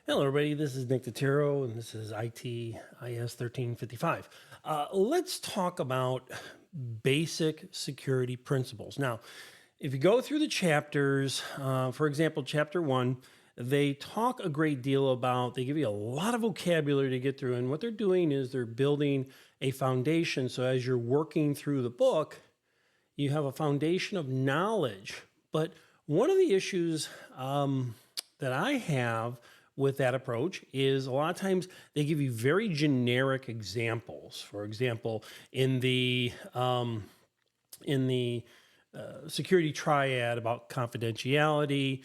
Hello, everybody. This is Nick Totiro, and this is ITIS 1355. Let's talk about basic security principles. Now, if you go through the chapters, for example, chapter 1, they talk a great deal about, they give you a lot of vocabulary to get through, and what they're doing is they're building a foundation. So as you're working through the book, you have a foundation of knowledge. But one of the issues that I have with that approach is a lot of times they give you very generic examples. For example, in the security triad about confidentiality,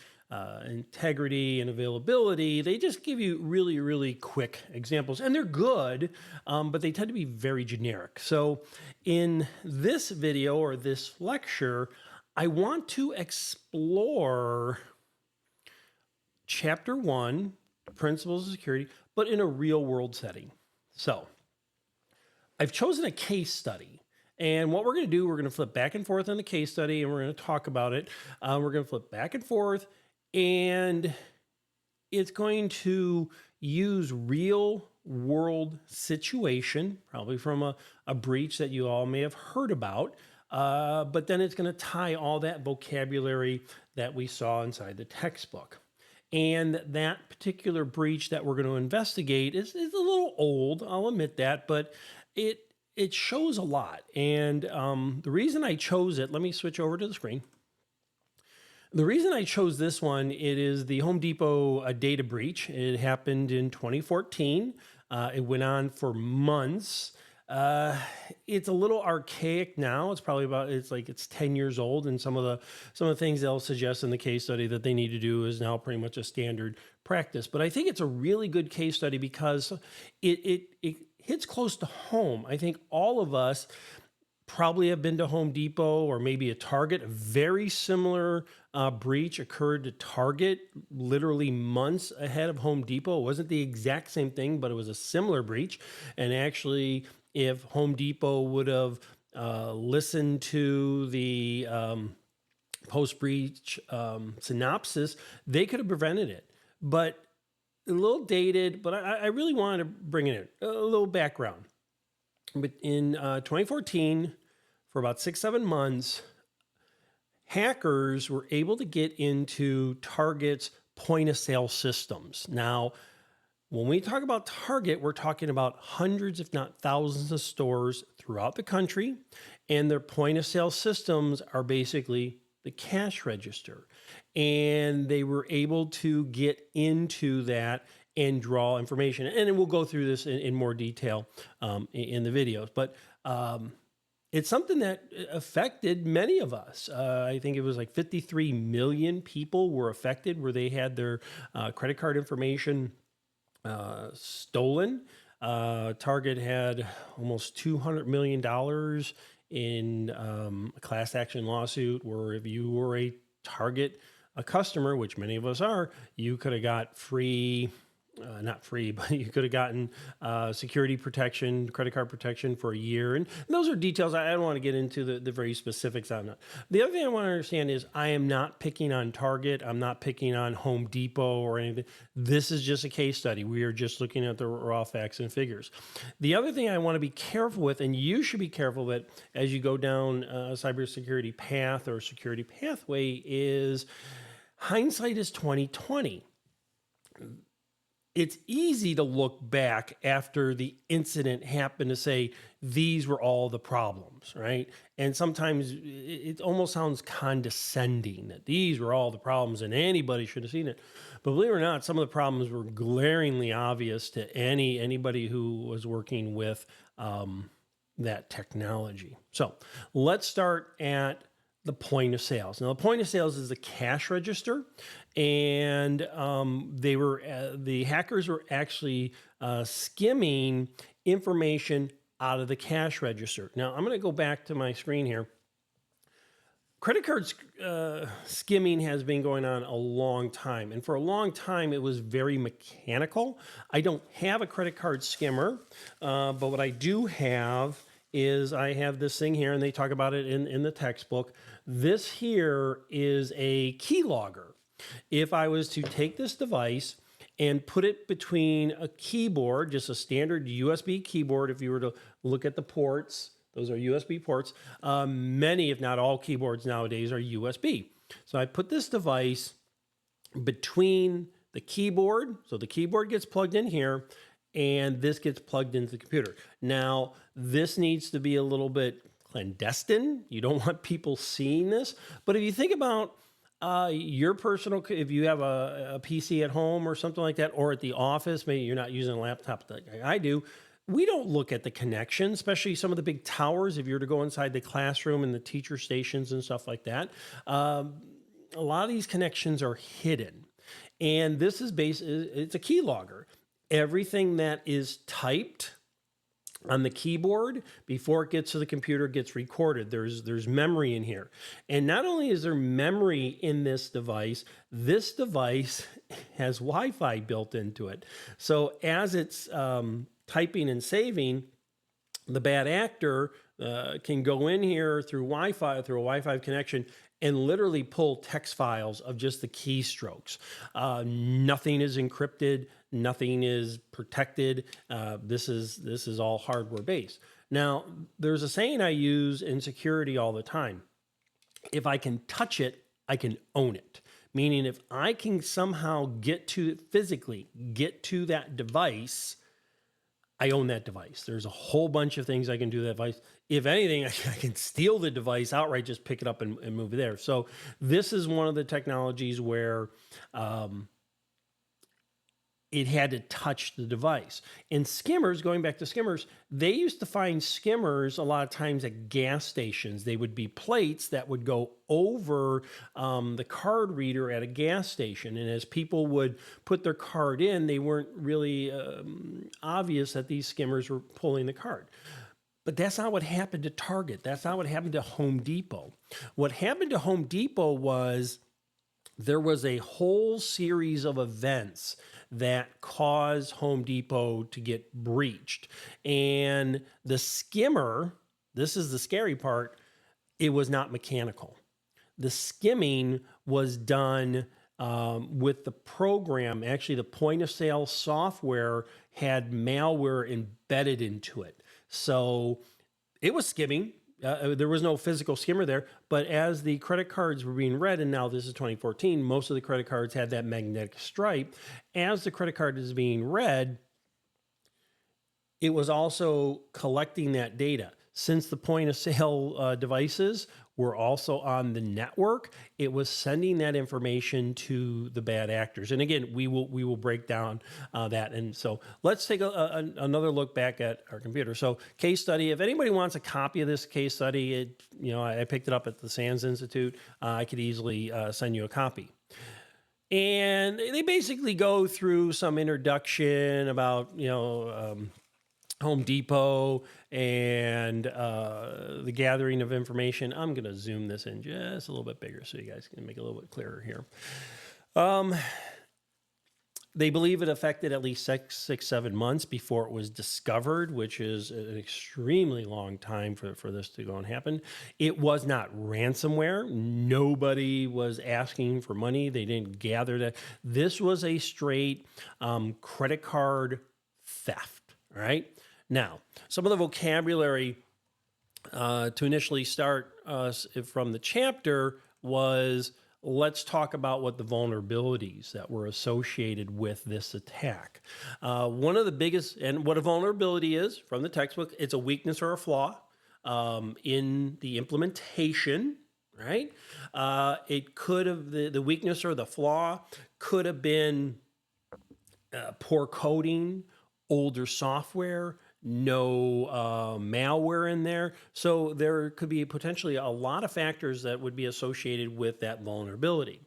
integrity, and availability, they just give you really, really quick examples. And they're good, but they tend to be very generic. So in this video or this lecture, I want to explore Chapter 1, Principles of Security, but in a real world setting. So I've chosen a case study. And what we're going to do, we're going to flip back and forth on the case study, and we're going to talk about it. We're going to flip back and forth, and it's going to use real world situation, probably from a breach that you all may have heard about. But then it's going to tie all that vocabulary that we saw inside the textbook. And that particular breach that we're going to investigate is a little old, I'll admit that, but it shows a lot. And the reason I chose it, let me switch over to the screen. The reason I chose this one, it is the Home Depot data breach. It happened in 2014. It went on for months. It's a little archaic now. It's probably it's 10 years old, and some of the things they'll suggest in the case study that they need to do is now pretty much a standard practice. But I think it's a really good case study because it hits close to home. I think all of us probably have been to Home Depot or maybe a Target. A very similar breach occurred to Target literally months ahead of Home Depot. It wasn't the exact same thing, but it was a similar breach. And actually, if Home Depot would have listened to the post-breach synopsis, they could have prevented it. But a little dated, but I really wanted to bring it in. A little background. But in 2014, for about 6-7 months, hackers were able to get into Target's point-of-sale systems. Now, when we talk about Target, we're talking about hundreds, if not thousands, of stores throughout the country, and their point-of-sale systems are basically the cash register. And they were able to get into that and draw information. And we'll go through this in more detail in the videos. But it's something that affected many of us. I think it was like 53 million people were affected where they had their credit card information stolen. Target had almost $200 million in a class action lawsuit where if you were a Target customer, which many of us are, you could have got free, not free, but you could have gotten security protection, credit card protection for a year. And those are details. I don't want to get into the very specifics on that. The other thing I want to understand is I am not picking on Target. I'm not picking on Home Depot or anything. This is just a case study. We are just looking at the raw facts and figures. The other thing I want to be careful with, and you should be careful with as you go down a cybersecurity path or security pathway, is hindsight is 2020. It's easy to look back after the incident happened to say, these were all the problems, right? And sometimes it almost sounds condescending that these were all the problems and anybody should have seen it. But believe it or not, some of the problems were glaringly obvious to anybody who was working with that technology. So let's start at the point of sales. Now, the point of sales is the cash register, and the hackers were actually skimming information out of the cash register. Now, I'm going to go back to my screen here. Credit card skimming has been going on a long time, and for a long time it was very mechanical. I don't have a credit card skimmer, but what I do have is I have this thing here, and they talk about it in the textbook. This here is a keylogger. If I was to take this device and put it between a keyboard, just a standard USB keyboard. If you were to look at the ports, those are USB ports. Many, if not all keyboards nowadays are USB. So I put this device between the keyboard. So the keyboard gets plugged in here and this gets plugged into the computer. Now, this needs to be a little bit clandestine. You don't want people seeing this. But if you think about your personal, if you have a PC at home or something like that, or at the office, maybe you're not using a laptop like I do, we don't look at the connection, especially some of the big towers. If you were to go inside the classroom and the teacher stations and stuff like that, a lot of these connections are hidden. And this is it's a keylogger. Everything that is typed on the keyboard before it gets to the computer gets recorded. There's memory in here. And not only is there memory in this device has Wi-Fi built into it. So as it's typing and saving, the bad actor can go in here through Wi-Fi, through a Wi-Fi connection, and literally pull text files of just the keystrokes. Nothing is encrypted, nothing is protected. This is all hardware based. Now, there's a saying I use in security all the time. If I can touch it, I can own it. Meaning if I can somehow physically get to that device, I own that device. There's a whole bunch of things I can do with that device. If anything, I can steal the device outright, just pick it up and move it there. So this is one of the technologies where it had to touch the device. And skimmers, going back to skimmers, they used to find skimmers a lot of times at gas stations. They would be plates that would go over the card reader at a gas station. And as people would put their card in, they weren't really obvious that these skimmers were pulling the card. But that's not what happened to Target. That's not what happened to Home Depot. What happened to Home Depot was there was a whole series of events that caused Home Depot to get breached. And the skimmer, this is the scary part, it was not mechanical. The skimming was done with the program. Actually, the point of sale software had malware embedded into it. So it was skimming. There was no physical skimmer there, but as the credit cards were being read, and now this is 2014, most of the credit cards had that magnetic stripe. As the credit card is being read, it was also collecting that data. Since the point of sale devices were also on the network, it was sending that information to the bad actors. And again, we will break down that. And so let's take another look back at our computer. So case study, if anybody wants a copy of this case study, I picked it up at the SANS Institute. I could easily send you a copy. And they basically go through some introduction about, Home Depot and the gathering of information. I'm going to zoom this in just a little bit bigger so you guys can make it a little bit clearer here. They believe it affected at least 7 months before it was discovered, which is an extremely long time for this to go and happen. It was not ransomware. Nobody was asking for money. They didn't gather that. This was a straight credit card theft, all right? Now, some of the vocabulary to initially start from the chapter was, let's talk about what the vulnerabilities that were associated with this attack. One of the biggest, and what a vulnerability is from the textbook, it's a weakness or a flaw in the implementation, right? It could have, the weakness or the flaw could have been poor coding, older software, no malware in there. So there could be potentially a lot of factors that would be associated with that vulnerability.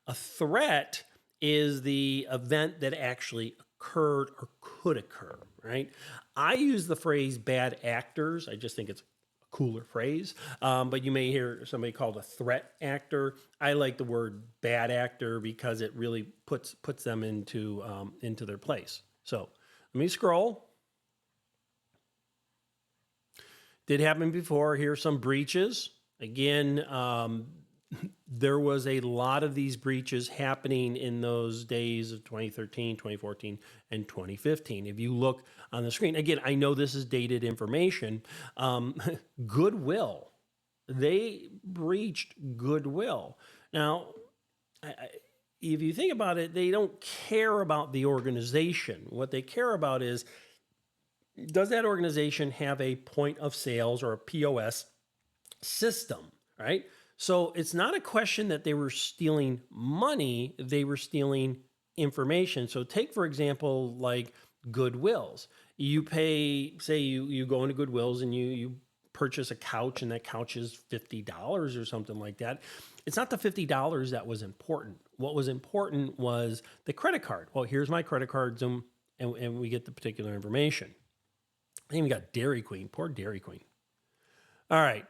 A threat is the event that actually occurred or could occur, right? I use the phrase bad actors. I just think it's a cooler phrase, but you may hear somebody called a threat actor. I like the word bad actor because it really puts them into their place. So let me scroll. Did happen before. Here's some breaches. Again, there was a lot of these breaches happening in those days of 2013, 2014, and 2015. If you look on the screen, again, I know this is dated information. Goodwill, they breached Goodwill. Now, if you think about it, they don't care about the organization. What they care about is, does that organization have a point of sales or a POS system, right? So it's not a question that they were stealing money, they were stealing information. So take, for example, like Goodwills. You pay, say you go into Goodwills and you purchase a couch, and that couch is $50 or something like that. It's not the $50 that was important. What was important was the credit card. Well, here's my credit card, and we get the particular information. I even got Dairy Queen, poor Dairy Queen. All right.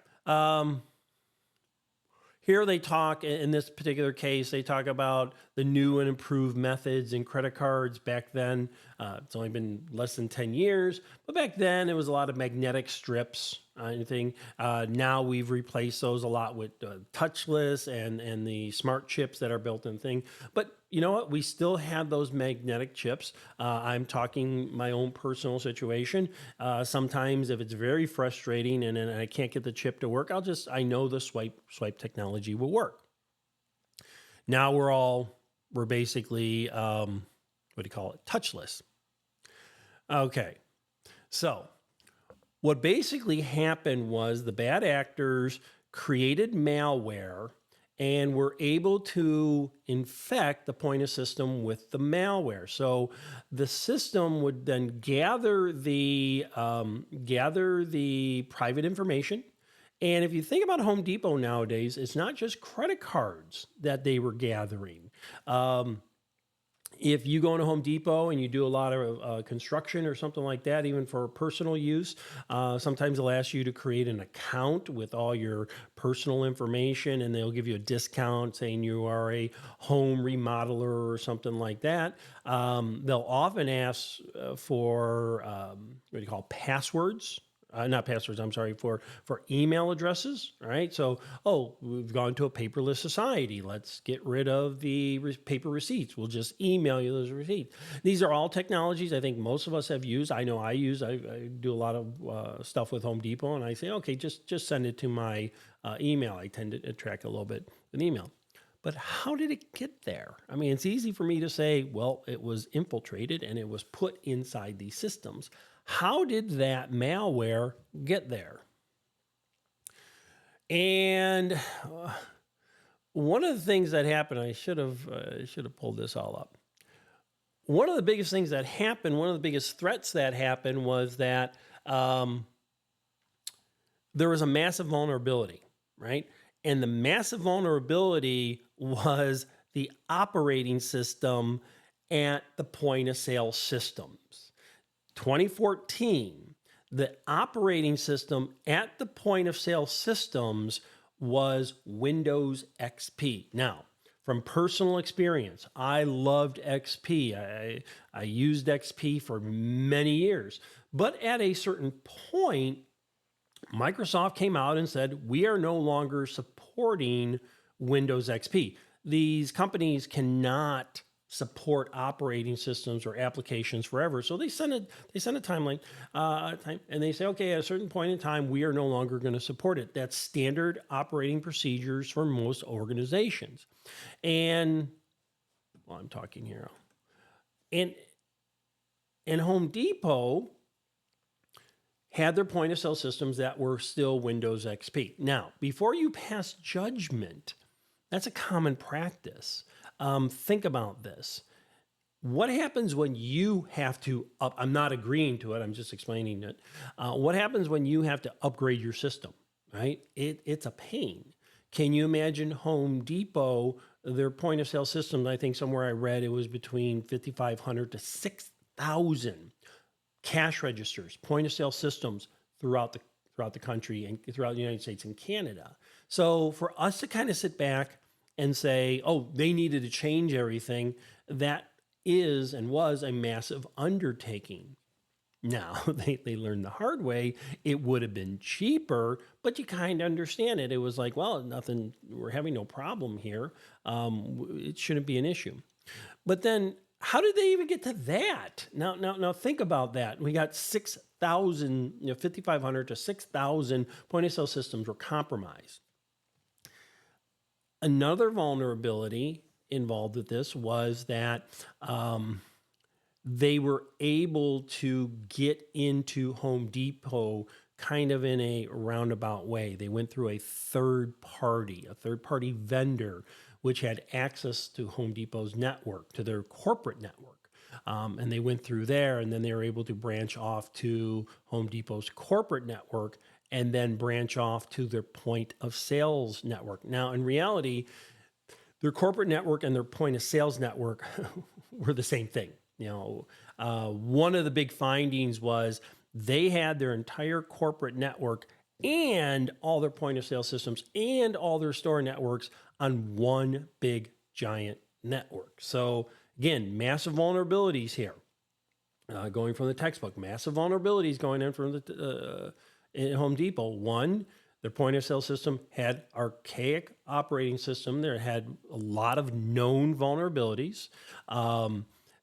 Here they talk, in this particular case, they talk about the new and improved methods in credit cards. Back then, it's only been less than 10 years, but back then it was a lot of magnetic strips, anything. Now we've replaced those a lot with touchless and the smart chips that are built in thing. But you know what? We still have those magnetic chips. I'm talking my own personal situation. Sometimes if it's very frustrating and I can't get the chip to work, I know the swipe technology will work. Now we're basically, what do you call it? Touchless. Okay. So what basically happened was the bad actors created malware and were able to infect the point of system with the malware. So the system would then gather the private information. And if you think about Home Depot nowadays, it's not just credit cards that they were gathering. If you go into Home Depot and you do a lot of construction or something like that, even for personal use, sometimes they'll ask you to create an account with all your personal information, and they'll give you a discount saying you are a home remodeler or something like that. They'll often ask for what do you call passwords? Not passwords, I'm sorry, for email addresses, right? So, we've gone to a paperless society. Let's get rid of the paper receipts. We'll just email you those receipts. These are all technologies I think most of us have used. I know I do a lot of stuff with Home Depot, and I say, okay, just send it to my email. I tend to track a little bit with email. But how did it get there? I mean, it's easy for me to say, well, it was infiltrated and it was put inside these systems. How did that malware get there? And one of the things that happened, I should have pulled this all up. One of the biggest things that happened, one of the biggest threats that happened was that there was a massive vulnerability, right? And the massive vulnerability was the operating system at the point of sale systems. 2014, the operating system at the point of sale systems was Windows XP. Now, from personal experience, I loved XP. I used XP for many years. But at a certain point, Microsoft came out and said, we are no longer supporting Windows XP. These companies cannot support operating systems or applications forever. So they send a timeline, and they say, okay, at a certain point in time, we are no longer going to support it. That's standard operating procedures for most organizations. And, well, I'm talking here. And Home Depot had their point of sale systems that were still Windows XP. Now, before you pass judgment, that's a common practice. Think about this. What happens when you have to I'm not agreeing to it, I'm just explaining it. What happens when you have to upgrade your system, right? It's a pain. Can you imagine Home Depot, their point of sale system, I think somewhere I read it was between 5,500 to 6,000 cash registers, point of sale systems throughout the country and throughout the United States and Canada. So for us to kind of sit back and say, oh, they needed to change everything, that is and was a massive undertaking. Now, they learned the hard way. It would have been cheaper, but you kind of understand it. It was like, well, nothing, we're having no problem here. It shouldn't be an issue. But then how did they even get to that? Now think about that. We got 6,000, 5,500 to 6,000 point of sale systems were compromised. Another vulnerability involved with this was that they were able to get into Home Depot kind of in a roundabout way. They went through a third party vendor, which had access to Home Depot's network, to their corporate network. And they went through there, and then they were able to branch off to Home Depot's corporate network and then branch off to their point of sales network. Now, in reality, their corporate network and their point of sales network were the same thing. One of the big findings was they had their entire corporate network and all their point of sale systems and all their store networks on one big giant network. So again, massive vulnerabilities here. Going from the textbook, massive vulnerabilities going in from the in Home Depot. One, their point of sale system had archaic operating system. There had a lot of known vulnerabilities.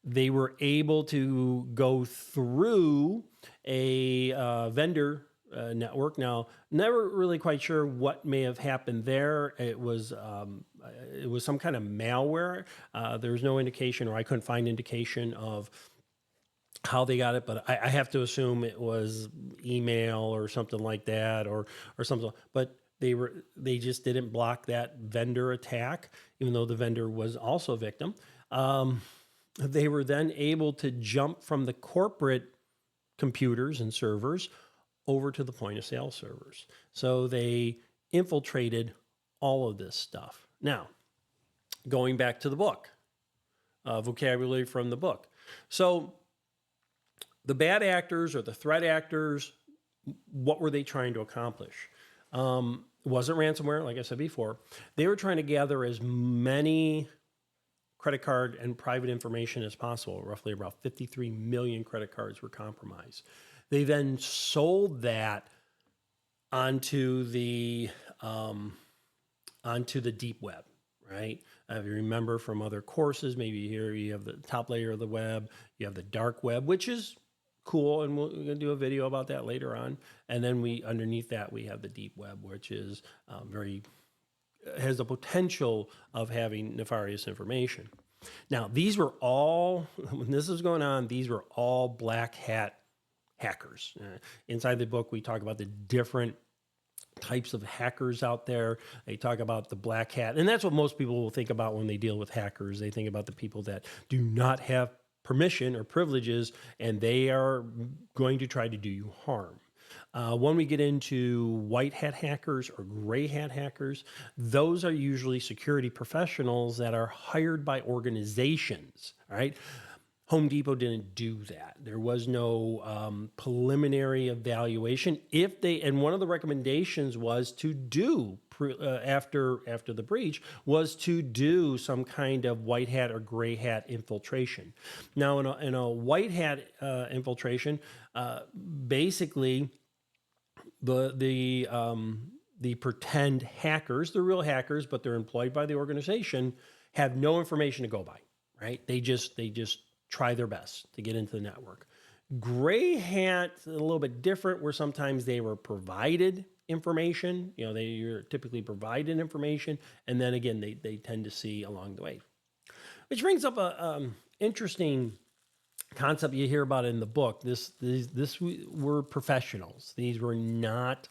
They were able to go through a vendor network. Now, never really quite sure what may have happened there. It was some kind of malware. There's no indication, or I couldn't find indication of how they got it, but I have to assume it was email or something like that, or something. But they just didn't block that vendor attack, even though the vendor was also a victim. They were then able to jump from the corporate computers and servers over to the point of sale servers. So they infiltrated all of this stuff. Now, going back to the book, vocabulary from the book. So the bad actors or the threat actors, what were they trying to accomplish? It wasn't ransomware, like I said before. They were trying to gather as many credit card and private information as possible. Roughly about 53 million credit cards were compromised. They then sold that onto the deep web, right? If you remember from other courses, maybe here you have the top layer of the web, you have the dark web, which is cool, and we're going to do a video about that later on. And then underneath that we have the deep web, which is has the potential of having nefarious information. Now, these were all, when this was going on, these were all black hat hackers. Inside the book, we talk about the different types of hackers out there. They talk about the black hat, and that's what most people will think about when they deal with hackers. They think about the people that do not have permission or privileges, and they are going to try to do you harm. When we get into white hat hackers or gray hat hackers, those are usually security professionals that are hired by organizations, right? Home Depot didn't do that. There was no preliminary evaluation. And one of the recommendations was to do after the breach was to do some kind of white hat or gray hat infiltration. Now, in a white hat infiltration, basically the pretend hackers, the real hackers, but they're employed by the organization, have no information to go by, right? They just try their best to get into the network. Gray hat, a little bit different, where sometimes they were provided information. You're typically provided information, and then again, they tend to see along the way. Which brings up a interesting concept you hear about in the book. This were professionals. These were not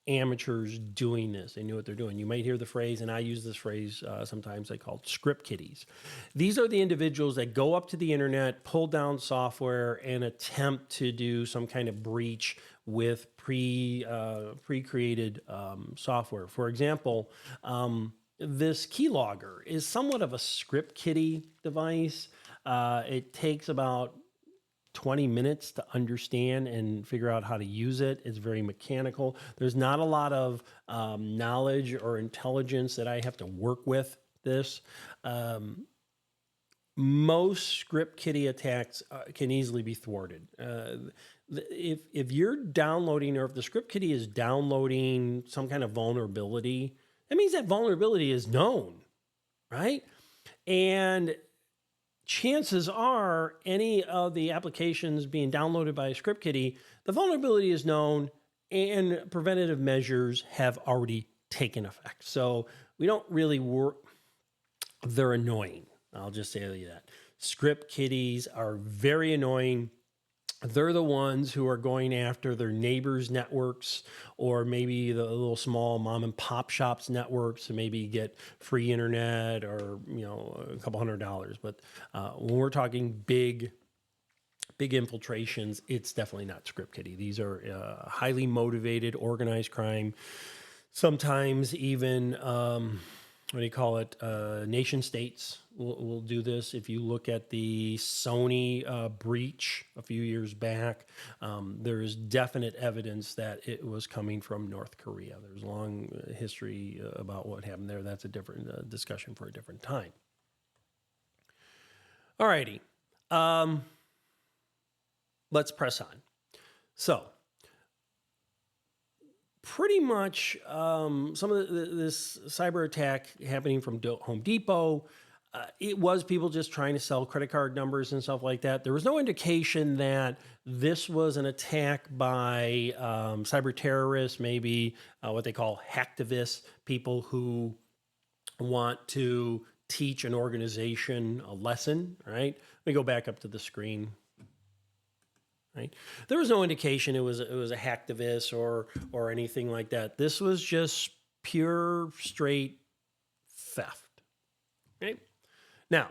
amateurs doing this. They knew what they're doing. You might hear the phrase, and I use this phrase sometimes, they call it script kiddies. These are the individuals that go up to the internet, pull down software, and attempt to do some kind of breach with pre-created software. For example, this keylogger is somewhat of a script kiddie device. It takes about 20 minutes to understand and figure out how to use it. It's very mechanical. There's not a lot of knowledge or intelligence that I have to work with this. most script kiddie attacks can easily be thwarted. If you're downloading, or if the script kiddie is downloading some kind of vulnerability, that means that vulnerability is known, right? And chances are any of the applications being downloaded by a script kiddie, the vulnerability is known and preventative measures have already taken effect. So we don't really work. They're annoying. I'll just say that. Script kiddies are very annoying. They're the ones who are going after their neighbors' networks, or maybe the little small mom and pop shops networks, to maybe get free internet or a couple $100. But when we're talking big infiltrations, it's definitely not script kiddie. These are highly motivated, organized crime. Sometimes even nation states will do this. If you look at the Sony breach a few years back, there is definite evidence that it was coming from North Korea. There's a long history about what happened there. That's a different discussion for a different time. All righty. Let's press on. So, pretty much some of this cyber attack happening from Home Depot, it was people just trying to sell credit card numbers and stuff like that. There was no indication that this was an attack by cyber terrorists, maybe what they call hacktivists, people who want to teach an organization a lesson, right? Let me go back up to the screen. Right? There was no indication it was a hacktivist or anything like that. This was just pure, straight theft. Right? Now,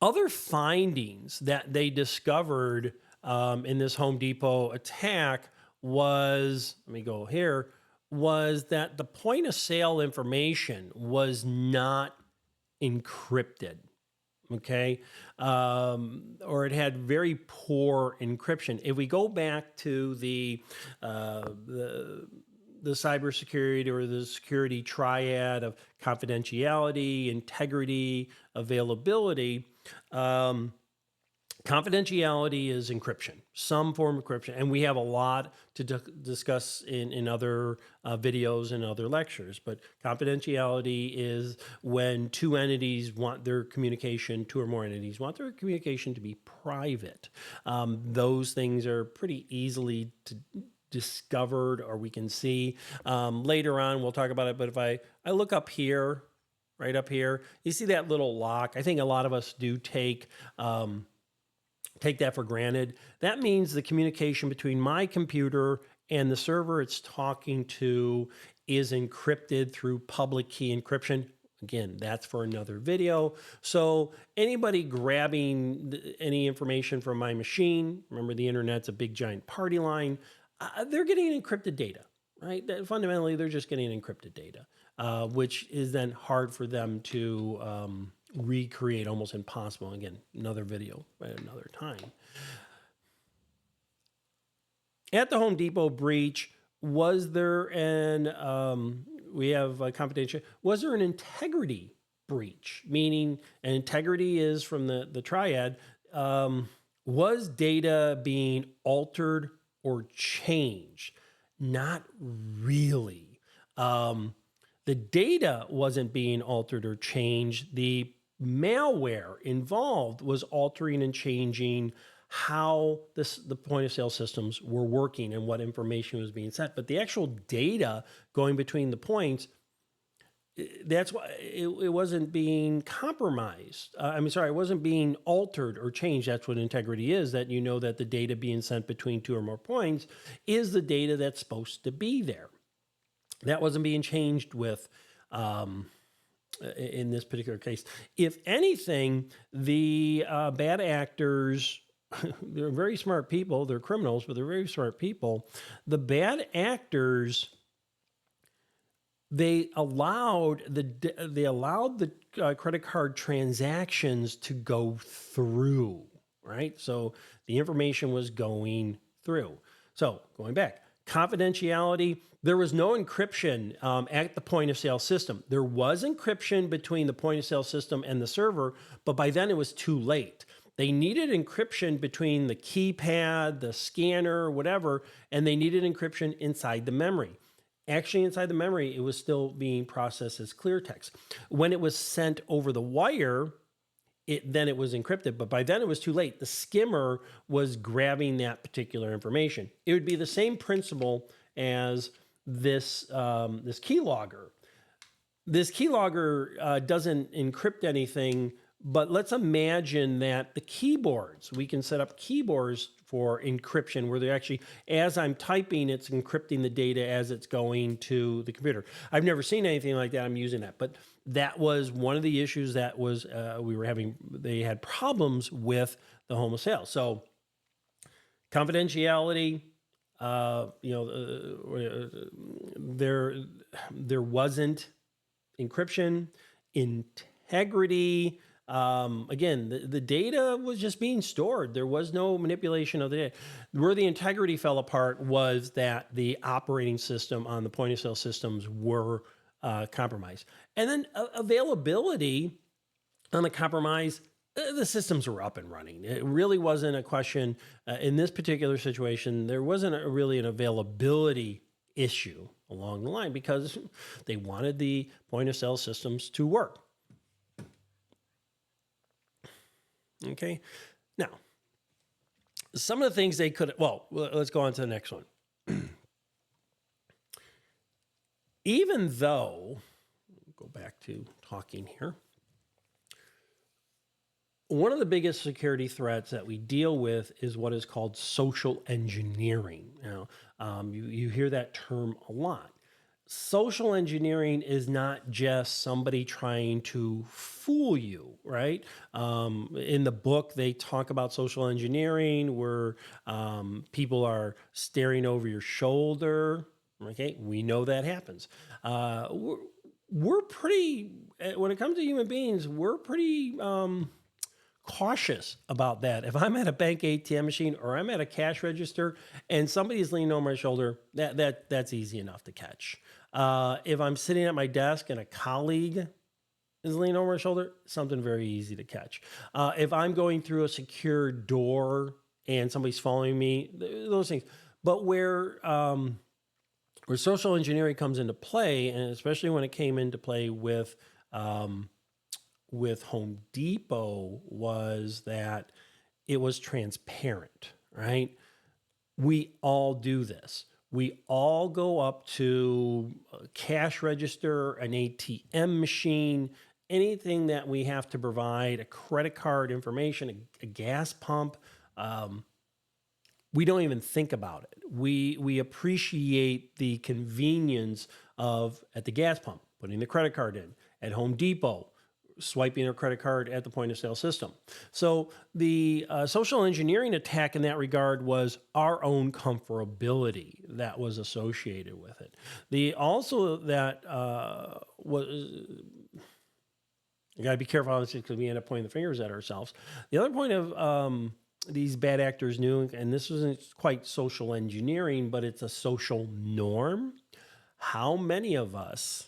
other findings that they discovered in this Home Depot attack was, let me go here, was that the point of sale information was not encrypted. Okay, or it had very poor encryption. If we go back to the cybersecurity or the security triad of confidentiality, integrity, availability, confidentiality is encryption, some form of encryption. And we have a lot to discuss in other videos and other lectures. But confidentiality is when two entities want their communication, two or more entities want their communication to be private. Those things are pretty easily discovered, or we can see. Later on, we'll talk about it. But if I look up here, right up here, you see that little lock. I think a lot of us do take that for granted. That means the communication between my computer and the server it's talking to is encrypted through public key encryption. Again, that's for another video. So anybody grabbing any information from my machine, remember the internet's a big giant party line, they're getting encrypted data, right? Fundamentally, they're just getting encrypted data, which is then hard for them to recreate, almost impossible. Again, another video at another time. At the Home Depot breach, was there we have a confidential, was there an integrity breach? Meaning, and integrity is from the triad, was data being altered or changed? Not really. The data wasn't being altered or changed. The malware involved was altering and changing how the point of sale systems were working and what information was being sent. But the actual data going between the points, that's why it wasn't being compromised. It wasn't being altered or changed. That's what integrity is, that you know that the data being sent between two or more points is the data that's supposed to be there. That wasn't being changed with in this particular case. If anything, the bad actors, they're very smart people. They're criminals, but they're very smart people. The bad actors, they allowed the credit card transactions to go through, right? So the information was going through. So going back, Confidentiality, there was no encryption at the point of sale system. There was encryption between the point of sale system and the server, but by then it was too late. They needed encryption between the keypad, the scanner, whatever, and they needed encryption inside the memory. Actually, inside the memory, it was still being processed as clear text. When it was sent over the wire, then it was encrypted, but by then it was too late. The skimmer was grabbing that particular information. It would be the same principle as this keylogger. This keylogger doesn't encrypt anything, but let's imagine that the keyboards, we can set up keyboards for encryption where they're actually, as I'm typing, it's encrypting the data as it's going to the computer. I've never seen anything like that. I'm using that, but that was one of the issues that was they had problems with the home of sale. So confidentiality, there wasn't encryption, integrity. Again, the data was just being stored. There was no manipulation of the data. Where the integrity fell apart was that the operating system on the point of sale systems were compromised. And then availability on the compromise, the systems were up and running. It really wasn't a question in this particular situation. There wasn't really an availability issue along the line because they wanted the point of sale systems to work. Okay. Now, some of the things they could, well, let's go on to the next one. Even though, go back to talking here, one of the biggest security threats that we deal with is what is called social engineering. Now, you hear that term a lot. Social engineering is not just somebody trying to fool you, right? In the book, they talk about social engineering where people are staring over your shoulder. Okay, we know that happens. We're pretty, when it comes to human beings, we're pretty cautious about that. If I'm at a bank ATM machine or I'm at a cash register and somebody's leaning over my shoulder, that's easy enough to catch. If I'm sitting at my desk and a colleague is leaning over my shoulder, something very easy to catch. If I'm going through a secure door and somebody's following me, those things. But where social engineering comes into play, and especially when it came into play with Home Depot, was that it was transparent, right? We all do this. We all go up to a cash register, an ATM machine, anything that we have to provide, a credit card information, a gas pump. We don't even think about it. We appreciate the convenience of at the gas pump, putting the credit card in, at Home Depot, swiping a credit card at the point of sale system. So the social engineering attack in that regard was our own comfortability that was associated with it. You got to be careful, obviously, because we end up pointing the fingers at ourselves. The other point of these bad actors knew, and this isn't quite social engineering, but it's a social norm. How many of us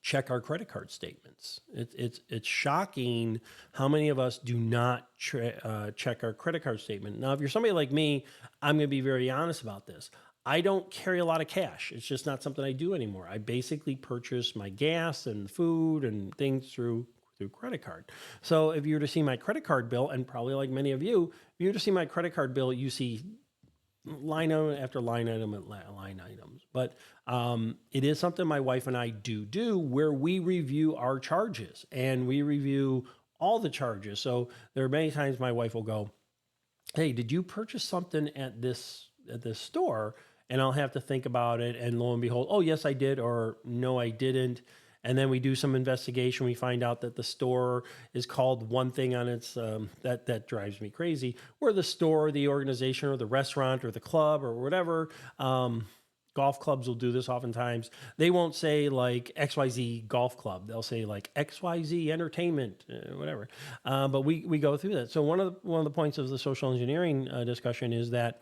check our credit card statements? It's shocking how many of us do not check our credit card statement. Now, if you're somebody like me, I'm going to be very honest about this. I don't carry a lot of cash. It's just not something I do anymore. I basically purchase my gas and food and things through credit card. So if you were to see my credit card bill, and probably like many of you, if you were to see my credit card bill, you see line item after line item and line items. But it is something my wife and I do where we review our charges and we review all the charges. So there are many times my wife will go, "Hey, did you purchase something at this store?" And I'll have to think about it. And lo and behold, "Oh, yes, I did," or "No, I didn't." And then we do some investigation. We find out that the store is called one thing on its, that drives me crazy, where the store, the organization, or the restaurant, or the club, or whatever, golf clubs will do this oftentimes. They won't say like XYZ Golf Club. They'll say like XYZ Entertainment, whatever. But we go through that. So one of the points of the social engineering discussion is that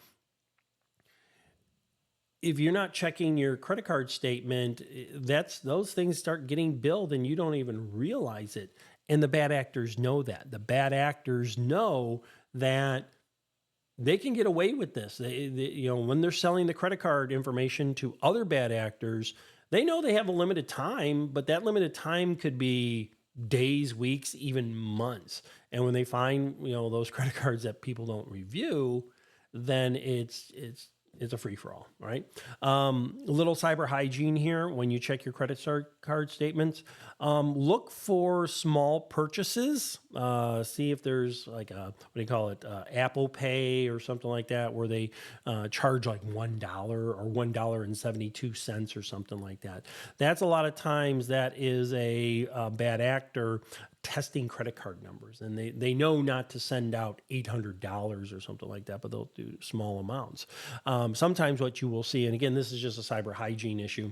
if you're not checking your credit card statement, those things start getting billed and you don't even realize it. And the bad actors know that. The bad actors know that they can get away with this. When they're selling the credit card information to other bad actors, they know they have a limited time, but that limited time could be days, weeks, even months. And when they find, those credit cards that people don't review, then it's a free for all, right? A little cyber hygiene here when you check your credit card statements. Look for small purchases. See if there's like what do you call it, Apple Pay or something like that, where they charge like $1 or $1.72 or something like that. That's a lot of times that is a bad actor testing credit card numbers, and they know not to send out $800 or something like that, but they'll do small amounts. Sometimes what you will see, and again, this is just a cyber hygiene issue,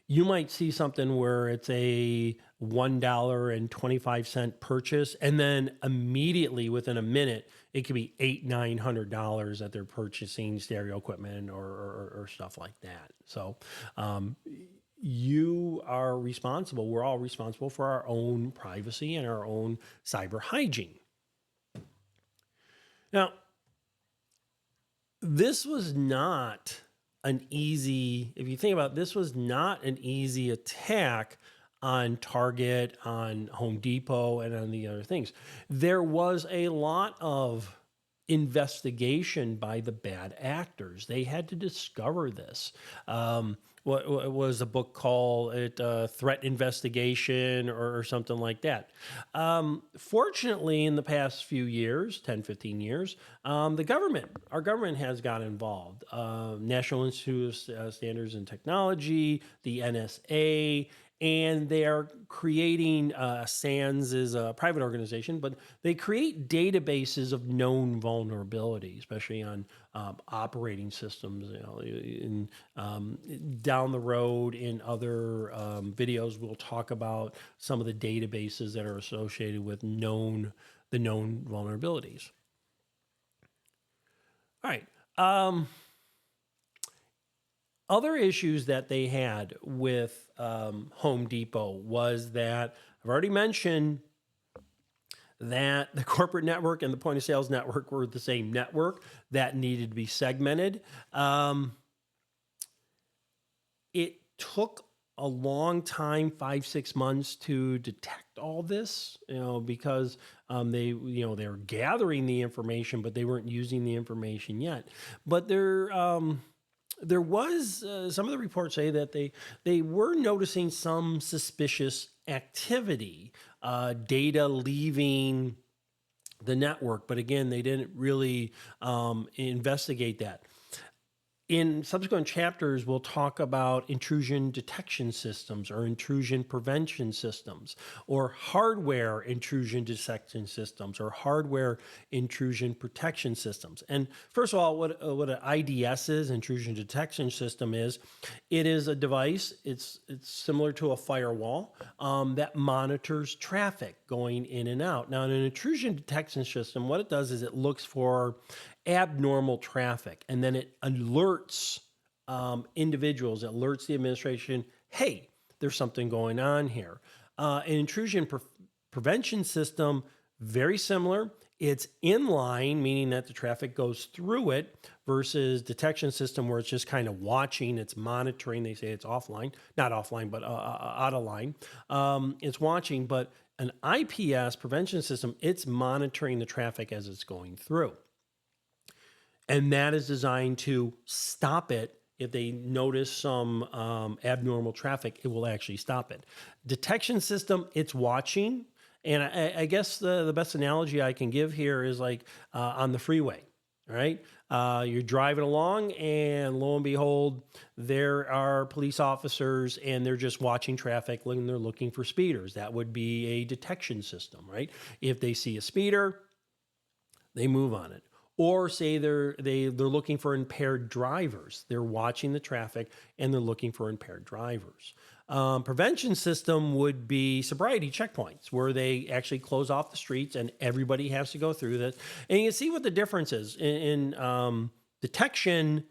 you might see something where it's a $1.25 purchase, and then immediately within a minute, it could be $800-900 that they're purchasing stereo equipment or stuff like that. So you are responsible. We're all responsible for our own privacy and our own cyber hygiene. Now, this was not if you think about it, this was not an easy attack on Target, on Home Depot, and on the other things. There was a lot of investigation by the bad actors. They had to discover this. What was a book called Threat Investigation or something like that. Fortunately, in the past few years, 10, 15 years, our government has got involved. National Institute of Standards and Technology, the NSA, and they are creating, SANS is a private organization, but they create databases of known vulnerability, especially on operating systems. Down the road in other videos, we'll talk about some of the databases that are associated with the known vulnerabilities. All right. Other issues that they had with Home Depot was that I've already mentioned that the corporate network and the point of sales network were the same network that needed to be segmented. It took a long time, 5-6 months, to detect all this, because they were gathering the information, but they weren't using the information yet. But there was some of the reports say that they were noticing some suspicious activity, data leaving the network, but again, they didn't really investigate that. In subsequent chapters, we'll talk about intrusion detection systems or intrusion prevention systems or hardware intrusion detection systems or hardware intrusion protection systems. And first of all, what an IDS is, intrusion detection system is, it is a device, it's similar to a firewall that monitors traffic going in and out. Now, in an intrusion detection system, what it does is it looks for abnormal traffic, and then it alerts individuals, it alerts the administration, hey, there's something going on here. An intrusion prevention system, very similar. It's inline, meaning that the traffic goes through it, versus detection system where it's just kind of watching, it's monitoring. They say it's offline, not offline, but out of line. It's watching, but an IPS prevention system, it's monitoring the traffic as it's going through. And that is designed to stop it. If they notice some abnormal traffic, it will actually stop it. Detection system, it's watching. And I guess the best analogy I can give here is like on the freeway, right? You're driving along and lo and behold, there are police officers and they're just watching traffic and they're looking for speeders. That would be a detection system, right? If they see a speeder, they move on it. Or say they're looking for impaired drivers. They're watching the traffic and they're looking for impaired drivers. Prevention system would be sobriety checkpoints where they actually close off the streets and everybody has to go through that. And you can see what the difference is. In detection,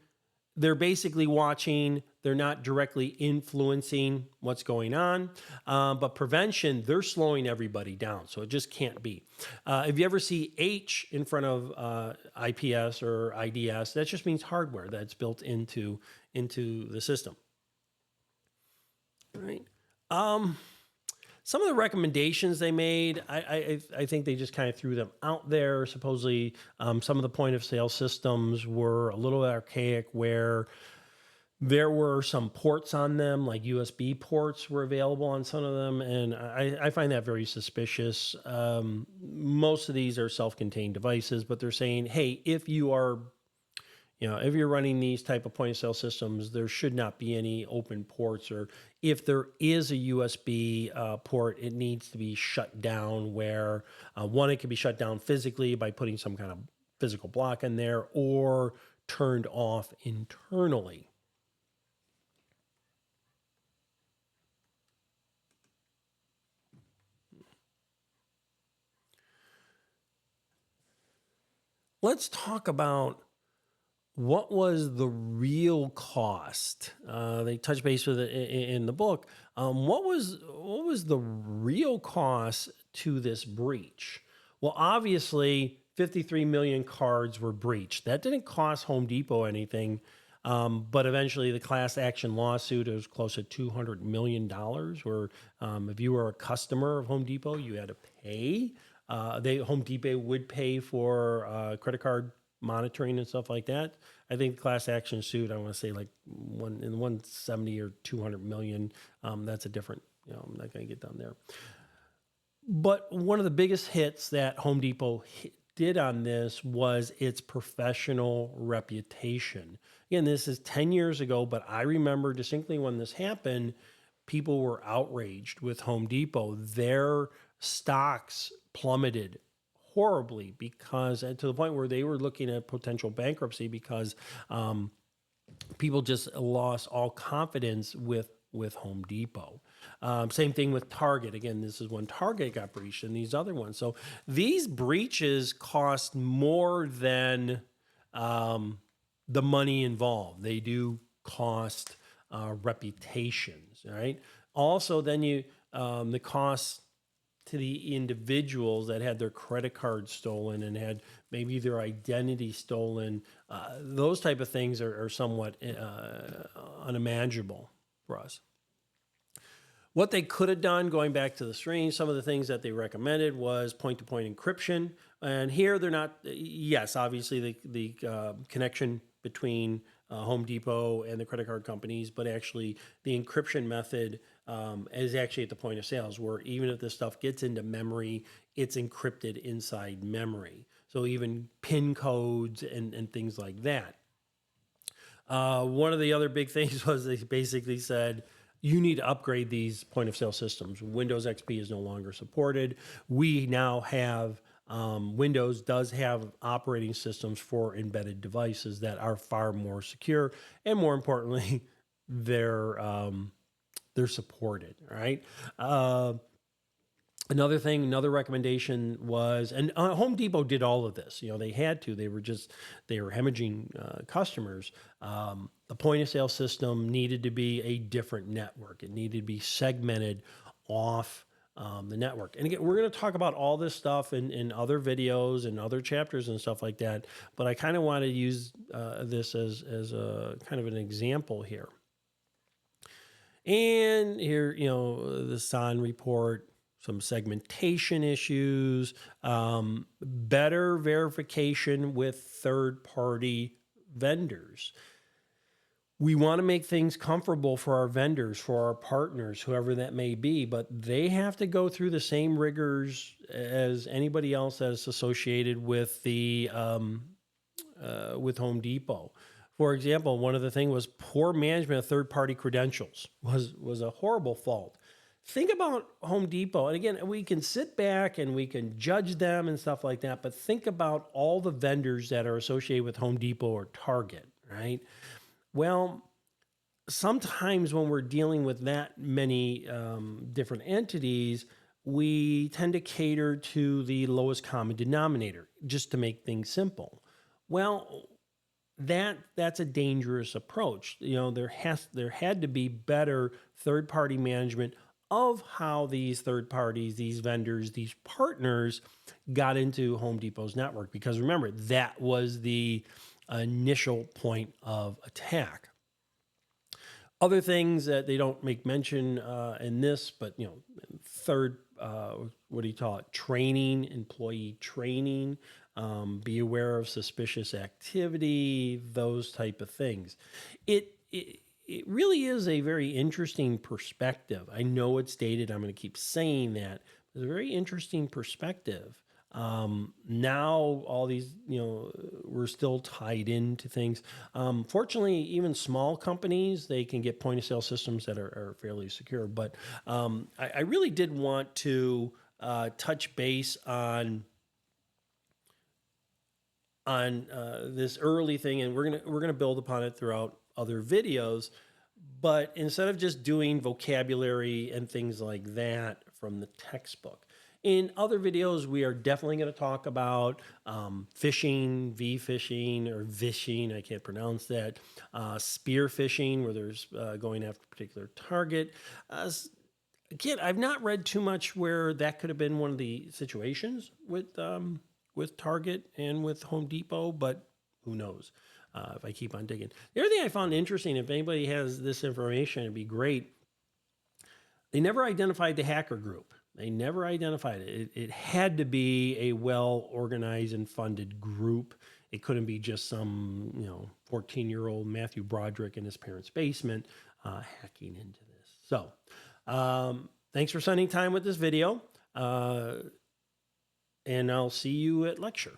they're basically watching. They're not directly influencing what's going on. But prevention, they're slowing everybody down. So it just can't be. If you ever see H in front of IPS or IDS, that just means hardware that's built into the system. All right. Some of the recommendations they made, I think they just kind of threw them out there. Supposedly, some of the point of sale systems were a little archaic, where there were some ports on them, like USB ports were available on some of them, and I find that very suspicious. Most of these are self-contained devices, but they're saying, hey, if you're running these type of point of sale systems, there should not be any open ports, or if there is a USB port, it needs to be shut down where it can be shut down physically by putting some kind of physical block in there, or turned off internally. Let's talk about what was the real cost. They touch base with it in the book. What was the real cost to this breach? Well, obviously, 53 million cards were breached. That didn't cost Home Depot anything, but eventually the class action lawsuit was close to $200 million, where if you were a customer of Home Depot, you had to pay. Home Depot would pay for credit card monitoring and stuff like that. I think the class action suit, I want to say like 170 or 200 million. That's a different, I'm not going to get down there. But one of the biggest hits that Home Depot did on this was its professional reputation. Again, this is 10 years ago, but I remember distinctly when this happened, people were outraged with Home Depot. Their stocks plummeted horribly, because to the point where they were looking at potential bankruptcy, because people just lost all confidence with Home Depot. Same thing with Target. Again, this is when Target got breached, and these other ones. So these breaches cost more than the money involved. They do cost reputations, right? Also, then the cost to the individuals that had their credit card stolen and had maybe their identity stolen. Those type of things are somewhat unimaginable for us. What they could have done, going back to the screen, some of the things that they recommended was point-to-point encryption. And here they're not, yes, obviously the connection between Home Depot and the credit card companies, but actually the encryption method is actually at the point of sales, where even if this stuff gets into memory, it's encrypted inside memory. So even PIN codes and things like that. One of the other big things was they basically said, you need to upgrade these point of sale systems. Windows XP is no longer supported. We now have Windows does have operating systems for embedded devices that are far more secure, and more importantly, they're supported. Right. Another thing, another recommendation was, and Home Depot did all of this. They had to. They were hemorrhaging customers. The point of sale system needed to be a different network. It needed to be segmented off the network. And again, we're going to talk about all this stuff in other videos and other chapters and stuff like that. But I kind of want to use this as a kind of an example here. And here, the SON report, some segmentation issues, better verification with third-party vendors. We want to make things comfortable for our vendors, for our partners, whoever that may be, but they have to go through the same rigors as anybody else that is associated with with Home Depot. For example, one of the things was poor management of third-party credentials was a horrible fault. Think about Home Depot. And again, we can sit back and we can judge them and stuff like that, but think about all the vendors that are associated with Home Depot or Target, right? Well, sometimes when we're dealing with that many different entities, we tend to cater to the lowest common denominator just to make things simple. Well, that's a dangerous approach. There had to be better third-party management of how these third parties, these vendors, these partners got into Home Depot's network, because remember, that was the initial point of attack. Other things that they don't make mention in this, but third, what do you call it? Training, employee training. Be aware of suspicious activity, those type of things. It really is a very interesting perspective. I know it's dated. I'm going to keep saying that. It's a very interesting perspective. Now all these, we're still tied into things. Fortunately, even small companies, they can get point of sale systems that are fairly secure. But I really did want to touch base on this early thing, and we're gonna build upon it throughout other videos. But instead of just doing vocabulary and things like that from the textbook, in other videos, we are definitely going to talk about phishing, V-phishing, or vishing, I can't pronounce that, spear phishing, where there's going after a particular target. Again, I've not read too much where that could have been one of the situations with Target and with Home Depot, but who knows if I keep on digging. The other thing I found interesting, if anybody has this information, it'd be great. They never identified the hacker group. They never identified it. It had to be a well-organized and funded group. It couldn't be just some, 14-year-old Matthew Broderick in his parents' basement hacking into this. So thanks for spending time with this video. And I'll see you at lecture.